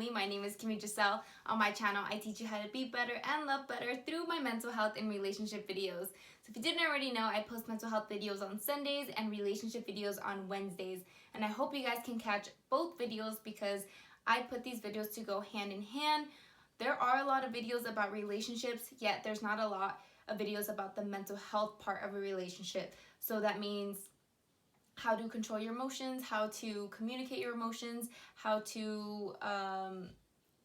family. My name is Kimmy Giselle. On my channel, I teach you how to be better and love better through my mental health and relationship videos. So if you didn't already know, I post mental health videos on Sundays and relationship videos on Wednesdays. And I hope you guys can catch both videos because I put these videos to go hand in hand. There are a lot of videos about relationships, yet there's not a lot of videos about the mental health part of a relationship. So that means how to control your emotions, how to communicate your emotions, how to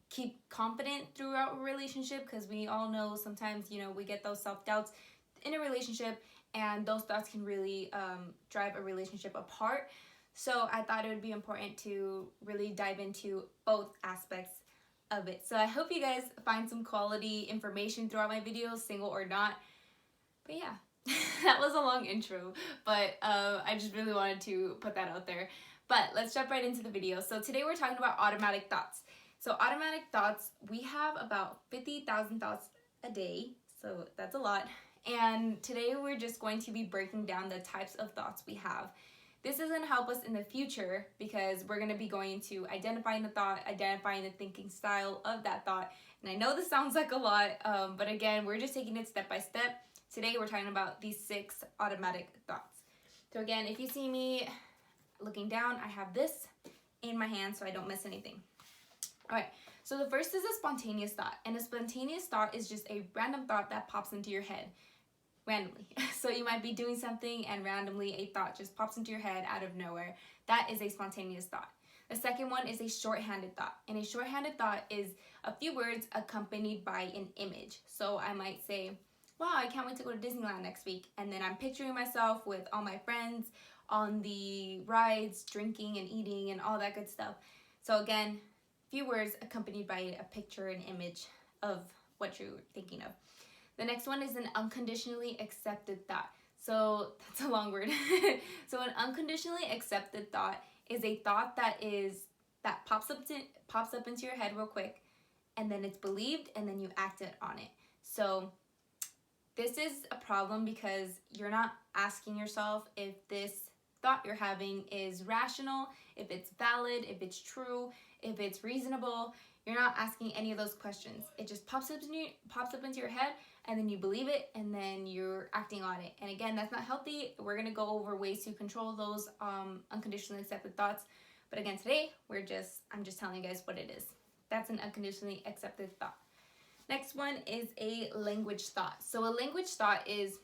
keep confident throughout a relationship, because we all know sometimes, we get those self-doubts in a relationship and those thoughts can really drive a relationship apart. So I thought it would be important to really dive into both aspects of it. So I hope you guys find some quality information throughout my videos, single or not. But yeah. That was a long intro, but I just really wanted to put that out there. But let's jump right into the video. So today we're talking about automatic thoughts. So automatic thoughts, we have about 50,000 thoughts a day, so that's a lot. And today we're just going to be breaking down the types of thoughts we have. This is going to help us in the future because we're going to be going into identifying the thought, identifying the thinking style of that thought. And I know this sounds like a lot, but again, we're just taking it step by step. Today we're talking about these 6 automatic thoughts. So again, if you see me looking down, I have this in my hand so I don't miss anything. All right, so the first is a spontaneous thought. And a spontaneous thought is just a random thought that pops into your head randomly. So you might be doing something and randomly a thought just pops into your head out of nowhere. That is a spontaneous thought. The second one is a shorthanded thought. And a shorthanded thought is a few words accompanied by an image. So I might say, wow, I can't wait to go to Disneyland next week. And then I'm picturing myself with all my friends on the rides, drinking and eating and all that good stuff. So again, few words accompanied by a picture, an image of what you're thinking of. The next one is an unconditionally accepted thought. So that's a long word. So an unconditionally accepted thought is a thought that pops up into your head real quick, and then it's believed, and then you acted on it. So this is a problem because you're not asking yourself if this thought you're having is rational, if it's valid, if it's true, if it's reasonable. You're not asking any of those questions. It just pops up into your head, and then you believe it, and then you're acting on it. And again, that's not healthy. We're gonna go over ways to control those unconditionally accepted thoughts. But again, today I'm just telling you guys what it is. That's an unconditionally accepted thought. Next one is a language thought. So a language thought is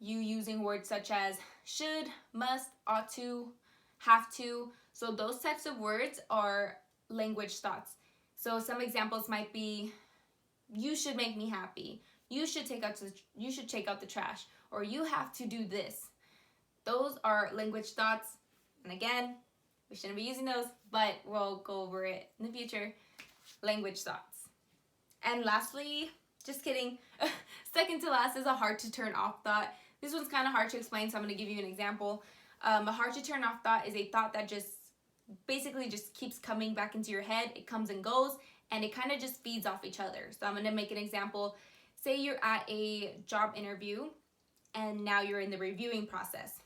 you using words such as should, must, ought to, have to. So those types of words are language thoughts. So some examples might be, you should make me happy. You should take out the trash, or you have to do this. Those are language thoughts. And again, we shouldn't be using those, but we'll go over it in the future. Language thoughts. And lastly, just kidding, second to last is a hard to turn off thought. This one's kind of hard to explain, so I'm going to give you an example. A hard to turn off thought is a thought that basically just keeps coming back into your head. It comes and goes, and it kind of just feeds off each other. So I'm going to make an example. Say you're at a job interview, and now you're in the reviewing process.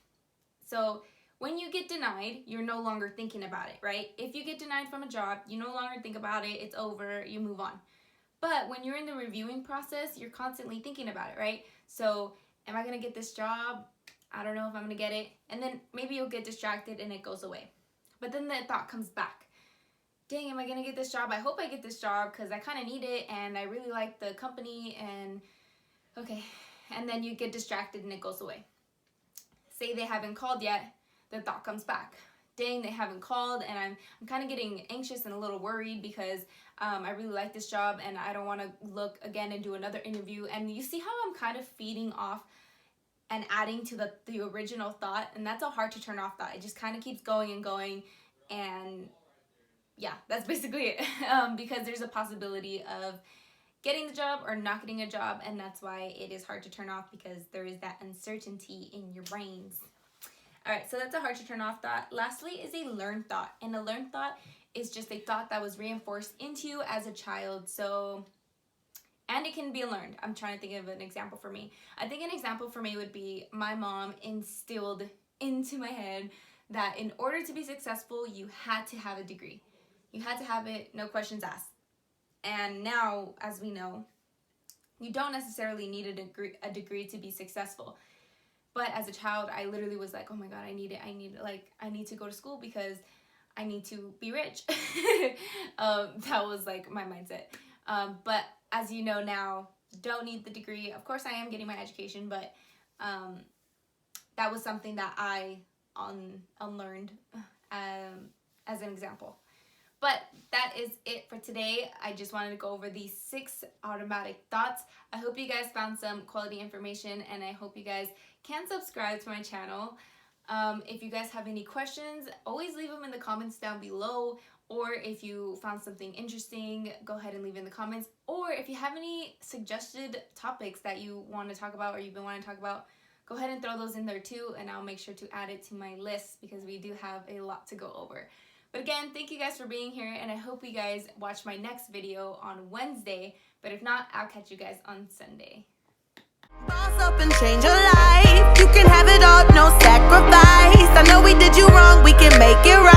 So when you get denied, you're no longer thinking about it, right? If you get denied from a job, you no longer think about it. It's over. You move on. But when you're in the reviewing process, you're constantly thinking about it, right? So, am I going to get this job? I don't know if I'm going to get it. And then maybe you'll get distracted and it goes away. But then the thought comes back. Dang, am I going to get this job? I hope I get this job because I kind of need it and I really like the company and okay. And then you get distracted and it goes away. Say they haven't called yet, the thought comes back. Dang, they haven't called and I'm kind of getting anxious and a little worried because I really like this job and I don't want to look again and do another interview. And you see how I'm kind of feeding off and adding to the original thought, and that's a hard to turn off thought. It just kind of keeps going and going, and yeah, that's basically it. Because there's a possibility of getting the job or not getting a job, and that's why it is hard to turn off because there is that uncertainty in your brains. All right, so that's a hard to turn off thought. Lastly is a learned thought. And a learned thought is just a thought that was reinforced into you as a child. And it can be learned. I'm trying to think of an example for me. I think an example for me would be my mom instilled into my head that in order to be successful, you had to have a degree. You had to have it, no questions asked. And now, as we know, you don't necessarily need a degree to be successful. But as a child, I literally was like, oh my God, I need it. I need to go to school because I need to be rich. That was like my mindset. But as you know now, don't need the degree. Of course, I am getting my education, but that was something that I unlearned as an example. But that is it for today. I just wanted to go over these 6 automatic thoughts. I hope you guys found some quality information, and I hope you guys can subscribe to my channel. If you guys have any questions, always leave them in the comments down below. Or if you found something interesting, go ahead and leave it in the comments. Or if you have any suggested topics that you want to talk about or you've been wanting to talk about, go ahead and throw those in there too, and I'll make sure to add it to my list because we do have a lot to go over. But again, thank you guys for being here, and I hope you guys watch my next video on Wednesday. But if not, I'll catch you guys on Sunday. Boss up and change your life. You can have it all, no sacrifice. I know we did you wrong, we can make it right.